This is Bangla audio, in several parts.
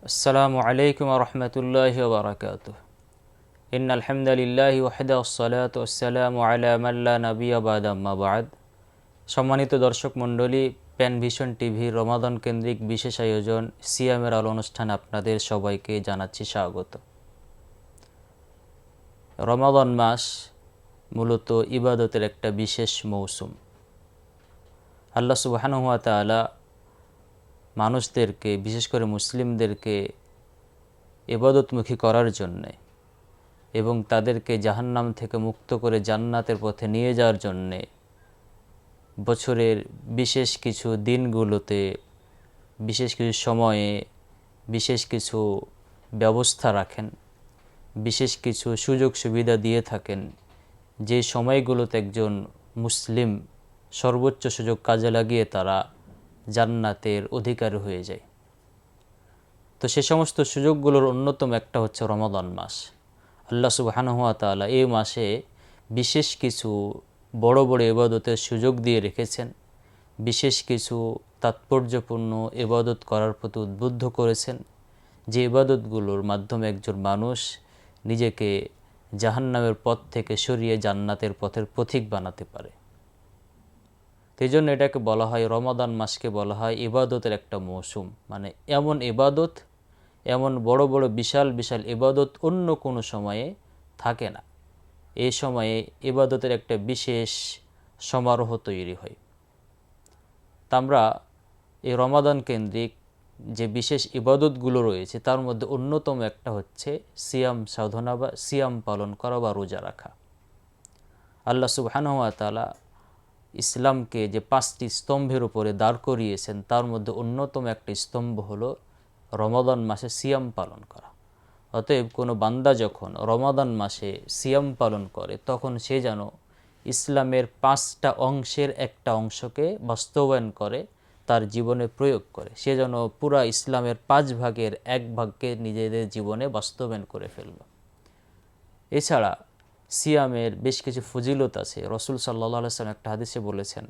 আসসালামু আলাইকুম ওয়া রাহমাতুল্লাহি ওয়া বারাকাতুহু। ইন্নাল হামদালিল্লাহি ওয়াহদাহু ওয়াসসালাতু ওয়াসসালামু আলা মান লা নাবিয়্যা বা'দা আম্মা বা'দ। সম্মানিত দর্শক মণ্ডলী, প্যানভিশন টিভির রমাদান কেন্দ্রিক বিশেষ আয়োজন সিয়ামের আলো অনুষ্ঠানে আপনাদের সবাইকে জানাচ্ছি স্বাগত। রমাদান মাস মূলত ইবাদতের একটা বিশেষ মৌসুম। আল্লাহ সুবহানাহু ওয়া তাআলা মানুষদেরকে, বিশেষ করে মুসলিমদেরকে ইবাদতমুখী করার জন্যে এবং তাদেরকে জাহান্নাম থেকে মুক্ত করে জান্নাতের পথে নিয়ে যাওয়ার জন্যে বছরের বিশেষ কিছু দিনগুলোতে, বিশেষ কিছু সময়ে বিশেষ কিছু ব্যবস্থা রাখেন, বিশেষ কিছু সুযোগ সুবিধা দিয়ে থাকেন, যে সময়গুলোতে একজন মুসলিম সর্বোচ্চ সুযোগ কাজে লাগিয়ে তারা জান্নাতের অধিকারী হয়ে যায়। তো সে সমস্ত সুযোগগুলোর অন্যতম একটা হচ্ছে রমাদান মাস। আল্লাহ সুবহানাহু ওয়া তাআলা এই মাসে বিশেষ কিছু বড় বড় ইবাদতের সুযোগ দিয়ে রেখেছেন, বিশেষ কিছু তাৎপর্যপূর্ণ ইবাদত করার প্রতি উদ্বুদ্ধ করেছেন, যে ইবাদতগুলোর মাধ্যমে একজন মানুষ নিজেকে জাহান্নামের পথ থেকে সরিয়ে জান্নাতের পথের পথিক বানাতে পারে। এই জন্য এটাকে বলা হয়, রমাদান মাসকে বলা হয় ইবাদতের একটা মৌসুম। মানে এমন ইবাদত, এমন বড় বড় বিশাল বিশাল ইবাদত অন্য কোনো সময়ে থাকে না। এই সময়ে ইবাদতের একটা বিশেষ সমারোহ তৈরি হয়। তা আমরা এই রমাদান কেন্দ্রিক যে বিশেষ ইবাদতগুলো রয়েছে তার মধ্যে অন্যতম একটা হচ্ছে সিয়াম সাধনা বা সিয়াম পালন করা বা রোজা রাখা। আল্লাহ সুবহানাহু ওয়া তাআলা ইসলামকে যে 5টি স্তম্ভের উপরে দাঁড় করিয়েছেন তার মধ্যে অন্যতম একটা স্তম্ভ হলো রমাদান মাসে সিয়াম পালন করা। অতএব কোনো বান্দা যখন রমাদান মাসে সিয়াম পালন করে তখন সে যেন ইসলামের 5টা অংশের একটা অংশকে বাস্তবায়ন করে, তার জীবনে প্রয়োগ করে। সে যেন পুরা ইসলামের 5 ভাগের 1 ভাগকে নিজেদের জীবনে বাস্তবায়ন করে ফেলল। এছাড়া সিয়ামের বেশ কিছু ফজিলত আছে। রাসূল সাল্লাল্লাহু আলাইহি ওয়াসাল্লাম একটা হাদিসে বলেছেন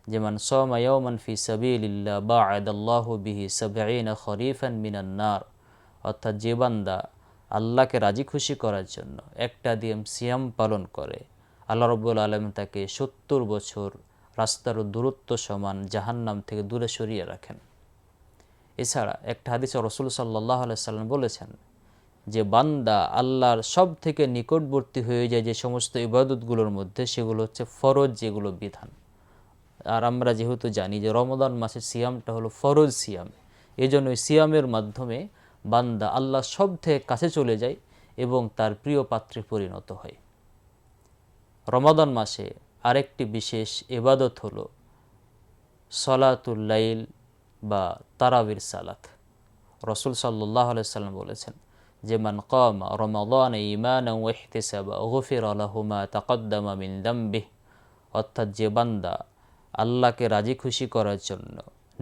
যে মান সামা ইয়াওমান ফি সাবিলিল্লাহ বা'আদাল্লাহু বিহি 70 খরিফান মিনান নার। অর্থাৎ যে বান্দা আল্লাহকে রাজি খুশি করার জন্য একটা দিন সিয়াম পালন করে, আল্লাহ রাব্বুল আলামিন তাকে 70 বছর রাস্তার দূরত্ব সমান জাহান্নাম থেকে দূরে সরিয়ে রাখেন। এছাড়া একটা হাদিসে রাসূল সাল্লাল্লাহু আলাইহি ওয়াসাল্লাম বলেছেন যে বান্দা আল্লাহর সব থেকে নিকটবর্তী হয়ে যায় যে সমস্ত ইবাদতগুলোর মধ্যে, সেগুলো হচ্ছে ফরজ যেগুলো বিধান। আর আমরা যেহেতু জানি যে রমাদান মাসের সিয়ামটা হলো ফরজ সিয়াম, এই জন্য সিয়ামের মাধ্যমে বান্দা আল্লাহ সব থেকে কাছে চলে যায় এবং তার প্রিয় পাত্রে পরিণত হয়। রমাদান মাসে আরেকটি বিশেষ ইবাদত হলো সলাতুল লাইল বা তারাবির সালাত। রাসূল সাল্লাল্লাহু আলাইহি ওয়াসাল্লাম বলেছেন যে মান কামা রমাদান ঈমানান ওয়া ইহতিসাবা গুফিরা লাহু মা তাকদ্দামা মিন যামবিহি। অর্থাৎ যে বান্দা আল্লাহকে রাজি খুশি করার জন্য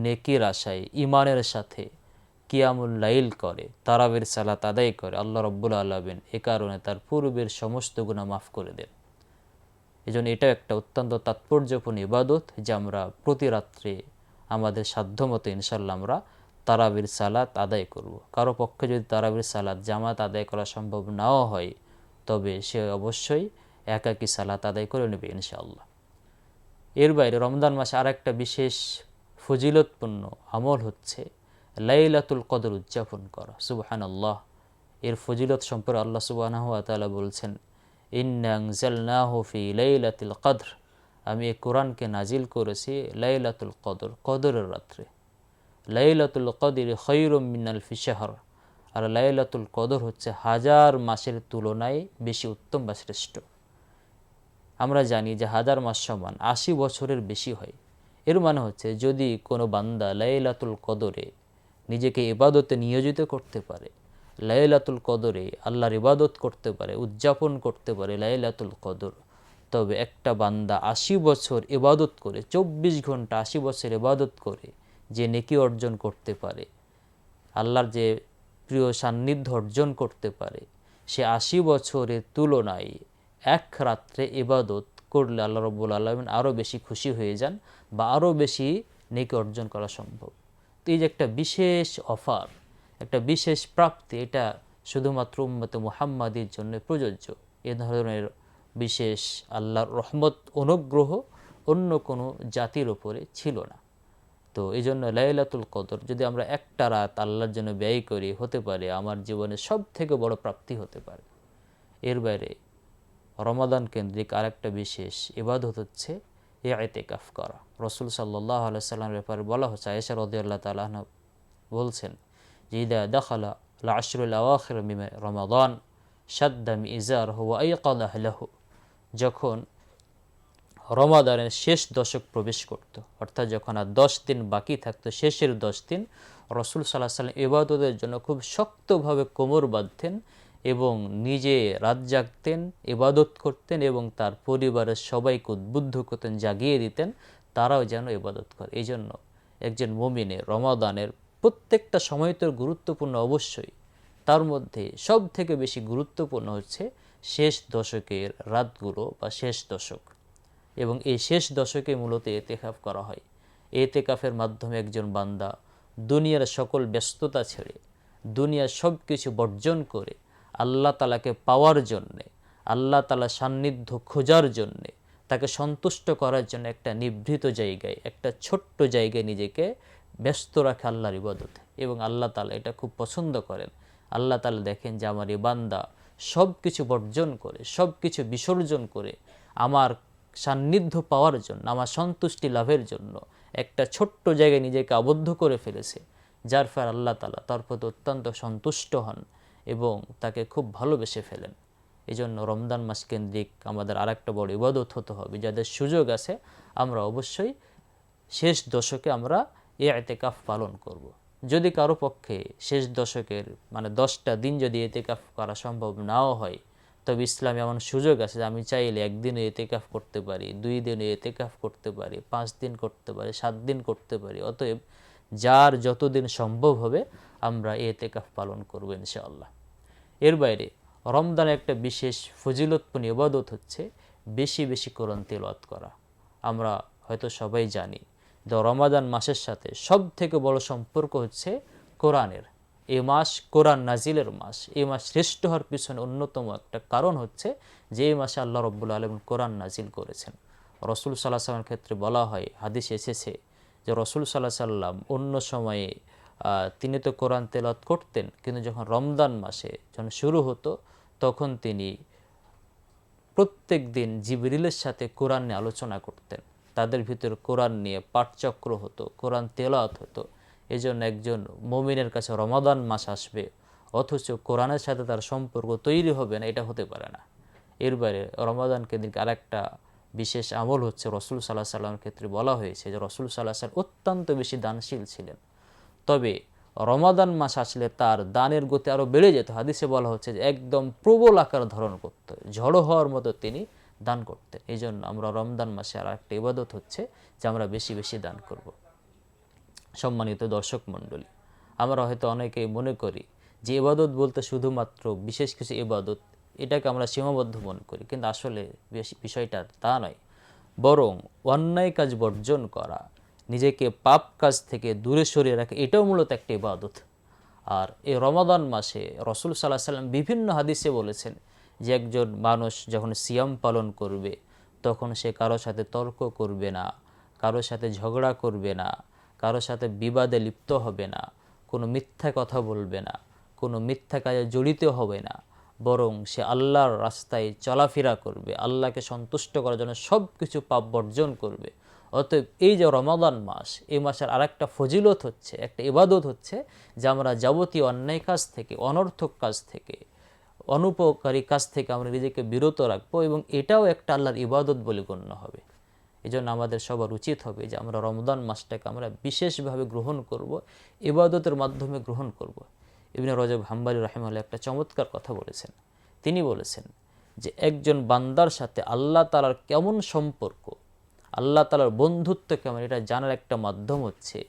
নেকির আশায় ঈমানের সাথে কিয়ামুল লাইল করে, তারাবির সালাত আদায় করে, আল্লাহ রাব্বুল আলামিন এ কারণে তার পূর্বের সমস্ত গুনাহ মাফ করে দেন। এজন্য এটা একটা অত্যন্ত তাৎপর্যপূর্ণ ইবাদত যে আমরা প্রতি রাত্রে আমাদের সাধ্যমতো ইনশাআল্লাহ আমরা তারাবির সালাত আদায় করব। কারো পক্ষে যদি তারাবির সালাত জামাত আদায় করা সম্ভব নাও হয় তবে সে অবশ্যই একাকী সালাত আদায় করে নেবে ইনশাআল্লাহ। এর বাইরে রমজান মাসে আরেকটা বিশেষ ফজিলতপূর্ণ আমল হচ্ছে লাইলাতুল কদর উদযাপন করা। সুবহানাল্লাহ। এর ফজিলত সম্পর্কে আল্লাহ সুবহানাহু ওয়া তাআলা বলছেন ইন্না আনজালনাহু ফি লাইলাতিল কদর। আমি এই কোরআনকে নাজিল করেছি লাইলাতুল কদর, কদরের রাত্রে। লাইলাতুল কদরি খায়রুম মিন আলফি শাহর। আর লাইলাতুল কদর হচ্ছে 1000 মাসের তুলনায় বেশি উত্তম বা শ্রেষ্ঠ। আমরা জানি যে 1000 মাস সমান 80 বছরের বেশি হয়। এর মানে হচ্ছে যদি কোনো বান্দা লাইলাতুল কদরে নিজেকে ইবাদতে নিয়োজিত করতে পারে, লাইলাতুল কদরে আল্লাহর ইবাদত করতে পারে, উদযাপন করতে পারে লাইলাতুল কদর, তবে একটা বান্দা 80 বছর ইবাদত করে, 24 ঘন্টা 80 বছর ইবাদত করে যে নেকি অর্জন করতে পারে, আল্লাহর যে প্রিয় সান্নিধ্য অর্জন করতে পারে, সে 80 বছরের তুলনায় এক রাত্রে ইবাদত করলে আল্লাহ রাব্বুল আলামিন আরও বেশি খুশি হয়ে যান বা আরও বেশি নেকি অর্জন করা সম্ভব। তো এই যে একটা বিশেষ অফার, একটা বিশেষ প্রাপ্তি, এটা শুধুমাত্র উম্মতে মুহাম্মাদির জন্য প্রযোজ্য। এ ধরনের বিশেষ আল্লাহর রহমত অনুগ্রহ অন্য কোনো জাতির উপরে ছিল না। তো এই জন্য লাইলাতুল কদর যদি আমরা একটা রাত আল্লাহর জন্য ব্যয় করি, হতে পারে আমার জীবনে সব থেকে বড় প্রাপ্তি হতে পারে। এর বাইরে রমাদান কেন্দ্রিক আরেকটা বিশেষ ইবাদত হচ্ছে ইতিকাফ করা। রাসূল সাল্লাল্লাহু আলাইহি সাল্লামের ব্যাপারে বলা হচ্ছে, আয়েশা রাদিয়াল্লাহু তাআলা আনহা বলছেন যে ইদা দাখালা আল আশরুল আওয়াখির মিন রমাদান শাদ্দা মিজারহু ওয়া আইকাদা লাহু, যখন রমাদানের শেষ দশক প্রবেশ করত, অর্থাৎ যখন আর 10 দিন বাকি থাকতো, শেষের 10 দিন রাসূল সাল্লাল্লাহু আলাইহি সাল্লাম ইবাদতের জন্য খুব শক্তভাবে কোমর বাঁধতেন এবং নিজে রাত জাগতেন, ইবাদত করতেন এবং তার পরিবারের সবাইকে উদ্বুদ্ধ করতেন, জাগিয়ে দিতেন তারাও যেন ইবাদত করে। এই জন্য একজন মুমিনের রমাদানের প্রত্যেকটা সময় তো গুরুত্বপূর্ণ অবশ্যই, তার মধ্যে সব থেকে বেশি গুরুত্বপূর্ণ হচ্ছে শেষ দশকের রাতগুলো বা শেষ দশক। এবং এই শেষ দশকে মূলত ইতিকাফ করা হয়। ইতিকাফের মাধ্যমে একজন বান্দা দুনিয়ার সকল ব্যস্ততা ছেড়ে, দুনিয়ার সব কিছু বর্জন করে আল্লাহ তাআলাকে পাওয়ার জন্যে, আল্লাহ তাআলার সান্নিধ্য খোঁজার জন্যে, তাকে সন্তুষ্ট করার জন্য একটা নিভৃত জায়গায়, একটা ছোট্ট জায়গায় নিজেকে ব্যস্ত রাখে আল্লাহর ইবাদতে। এবং আল্লাহ তাআলা এটা খুব পছন্দ করেন। আল্লাহ তাআলা দেখেন যে আমার এই বান্দা সব কিছু বর্জন করে, সব কিছু বিসর্জন করে আমার সান্নিধ্য পাওয়ার জন্য, আমার সন্তুষ্টি লাভের জন্য একটা ছোট্ট জায়গায় নিজেকে আবদ্ধ করে ফেলেছে, যার ফলে আল্লাহ তাআলা তার প্রতি অত্যন্ত সন্তুষ্ট হন এবং তাকে খুব ভালোবেসে ফেলেন। এই জন্য রমজান মাস কেন্দ্রিক আমাদের আরেকটা বড় ইবাদত হতে হবে, যাদের সুযোগ আছে আমরা অবশ্যই শেষ দশকে আমরা ইতিকাফ পালন করব। যদি কারো পক্ষে শেষ দশকের মানে 10টা দিন যদি ইতিকাফ করা সম্ভব নাও হয়, তবে ইসলামে এমন সুযোগ আছে যে আমি চাইলে একদিনে ইতিকাফ করতে পারি, 2 দিনে ইতিকাফ করতে পারি, 5 দিন করতে পারি, 7 দিন করতে পারি। অতএব যার যতদিন সম্ভব হবে আমরা ইতিকাফ পালন করব ইনশাআল্লাহ। এর বাইরে রমজানের একটা বিশেষ ফজিলতপূর্ণ ইবাদত হচ্ছে বেশি বেশি কোরআন তিলাওয়াত করা। আমরা হয়তো সবাই জানি যে রমাদান মাসের সাথে সব থেকে বড় সম্পর্ক হচ্ছে কোরআনের। এই মাস কোরআন নাজিলের মাস। এই মাস শ্রেষ্ঠ হওয়ার পিছনে অন্যতম একটা কারণ হচ্ছে যে এই মাসে আল্লাহ রাব্বুল আলামিন কোরআন নাজিল করেছেন। রাসূল সাল্লাল্লাহু আলাইহি ওয়াসাল্লামের ক্ষেত্রে বলা হয়, হাদিসে এসেছে যে রাসূল সাল্লাল্লাহু আলাইহি ওয়াসাল্লাম অন্য সময়ে তিনি তো কোরআন তেলাওয়াত করতেন, কিন্তু যখন রমজান মাসে যখন শুরু হতো তখন তিনি প্রত্যেক দিন জিবরিলের সাথে কোরআন নিয়ে আলোচনা করতেন। তাদের ভিতরে কোরআন নিয়ে পাঠচক্র হতো, কোরআন তেলাওয়াত হতো। এই জন্য একজন মুমিনের কাছে রমাদান মাস আসবে অথচ কোরআনের সাথে তার সম্পর্ক তৈরি হবে না, এটা হতে পারে না। এর বাইরে রমাদান কেন্দ্রিক আরেকটা বিশেষ আমল হচ্ছে রাসূল সাল্লাল্লাহু আলাইহি ওয়াসাল্লামের ক্ষেত্রে বলা হয়েছে যে রাসূল সাল্লাল্লাহু আলাইহি ওয়াসাল্লাম অত্যন্ত বেশি দানশীল ছিলেন। তবে রমাদান মাস আসলে তার দানের গতি আরও বেড়ে যেত। হাদিসে বলা হচ্ছে যে একদম প্রবল আকার ধারণ করত, ঝড়ো হওয়ার মতো তিনি দান করতেন। এই জন্য আমরা রমজান মাসে আর একটা ইবাদত হচ্ছে যে আমরা বেশি বেশি দান করব। সম্মানিত দর্শক মণ্ডলী, আমরা হয়তো অনেকেই মনে করি যে ইবাদত বলতে শুধুমাত্র বিশেষ কিছু ইবাদত, এটাকে আমরা সীমাবদ্ধ মনে করি, কিন্তু আসলে বিষয়টা তা নয়। বরং অন্যায় কাজ বর্জন করা, নিজেকে পাপ কাজ থেকে দূরে সরিয়ে রাখা, এটাও মূলত একটা ইবাদত। আর এই রমাদান মাসে রাসূল সাল্লাল্লাহু আলাইহি ওয়াসাল্লাম বিভিন্ন হাদিসে বলেছেন যে একজন মানুষ যখন সিয়াম পালন করবে তখন সে কারোর সাথে তর্ক করবে না, কারোর সাথে ঝগড়া করবে না, কারোর সাথে বিবাদে লিপ্ত হবে না, কোনো মিথ্যা কথা বলবে না, কোনো মিথ্যা কাজে জড়িত হবে না, বরং সে আল্লাহর রাস্তায় চলাফেরা করবে, আল্লাহকে সন্তুষ্ট করার জন্য সব কিছু পাপ বর্জন করবে। অতএব এই যে রমাদান মাস, এই মাসের আরেকটা ফজিলত হচ্ছে, একটা ইবাদত হচ্ছে যে আমরা যাবতীয় অন্যায় কাজ থেকে, অনর্থক কাজ থেকে, অনুপকারী কাজ থেকে আমরা নিজেকে বিরত রাখবো এবং এটাও একটা আল্লাহর ইবাদত বলে গণ্য হবে। এই জন্য আমাদের সবার উচিত হবে যে আমরা রমজান মাসটাকে আমরা বিশেষভাবে গ্রহণ করব, ইবাদতের মাধ্যমে গ্রহণ করব। ইবনে রজব হাম্বলী রাহিমাহুল্লাহ একটা চমৎকার কথা বলেছেন। তিনি বলেছেন যে একজন বান্দার সাথে আল্লাহ তাআলার কেমন সম্পর্ক, আল্লাহ তাআলার বন্ধুত্ব কেমন, এটা জানার একটা মাধ্যম হচ্ছে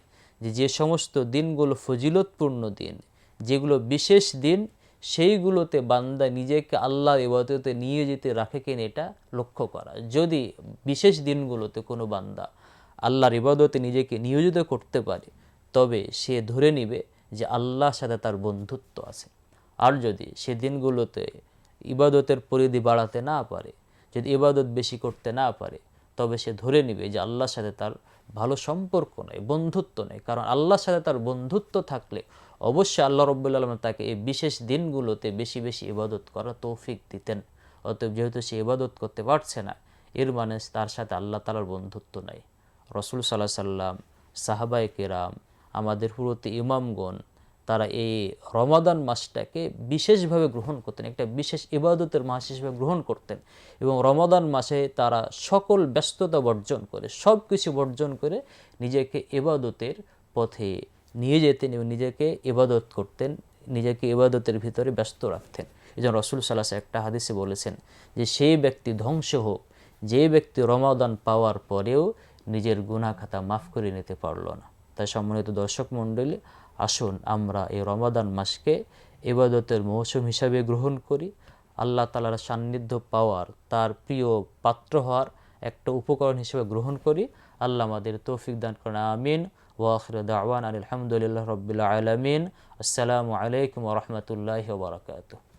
যে সমস্ত দিনগুলো ফজিলতপূর্ণ দিন, যেগুলো বিশেষ দিন, সেইগুলোতে বান্দা নিজেকে আল্লাহর ইবাদতে নিয়োজিত রাখে কিনা এটা লক্ষ্য করা। যদি বিশেষ দিনগুলোতে কোনো বান্দা আল্লাহর ইবাদতে নিজেকে নিয়োজিত করতে পারে তবে সে ধরে নিবে যে আল্লাহর সাথে তার বন্ধুত্ব আছে। আর যদি সে দিনগুলোতে ইবাদতের পরিধি বাড়াতে না পারে, যদি ইবাদত বেশি করতে না পারে, তবে সে ধরে নেবে যে আল্লাহর সাথে তার ভালো সম্পর্ক নেই, বন্ধুত্ব নেই। কারণ আল্লাহর সাথে তার বন্ধুত্ব থাকলে অবশ্যই আল্লাহ রাব্বুল আলামিন তাকে এই বিশেষ দিনগুলোতে বেশি বেশি ইবাদত করার তৌফিক দিতেন। অতএব যেহেতু সে ইবাদত করতে পারছে না, এর মানে তার সাথে আল্লাহ তাআলার বন্ধুত্ব নাই। রাসূল সাল্লাল্লাহু আলাইহি সাল্লাম, সাহাবায়ে কেরাম, আমাদের পুরোতে ইমামগণ, তারা এই রমাদান মাসটাকে বিশেষভাবে গ্রহণ করতেন, একটা বিশেষ ইবাদতের মাস হিসেবে গ্রহণ করতেন। এবং রমাদান মাসে তারা সকল ব্যস্ততা বর্জন করে, সব কিছু বর্জন করে নিজেকে ইবাদতের পথে নিয়ে যেতেন এবং নিজেকে ইবাদত করতেন, নিজেকে ইবাদতের ভিতরে ব্যস্ত রাখতেন। এই জন্য রাসূল সাল্লাল্লাহু আলাইহি একটা হাদিসে বলেছেন যে সেই ব্যক্তি ধ্বংস হোক যে ব্যক্তি রমাদান পাওয়ার পরেও নিজের গুনাহ খাতা মাফ করে নিতে পারল না। তাই সম্মানিত দর্শক মণ্ডলী, আসুন আমরা এই রমাদান মাসকে ইবাদতের মৌসুম হিসাবে গ্রহণ করি, আল্লাহ তাআলার সান্নিধ্য পাওয়ার, তার প্রিয় পাত্র হওয়ার একটা উপকরণ হিসেবে গ্রহণ করি। আল্লাহ আমাদের তৌফিক দান করেন, আমিন। ওয়া আখিরু দাওয়ানা আলহামদুলিল্লাহি রাব্বিল আলামিন। আসসালামু আলাইকুম ওয়া রাহমাতুল্লাহি ওয়া বারাকাতুহু।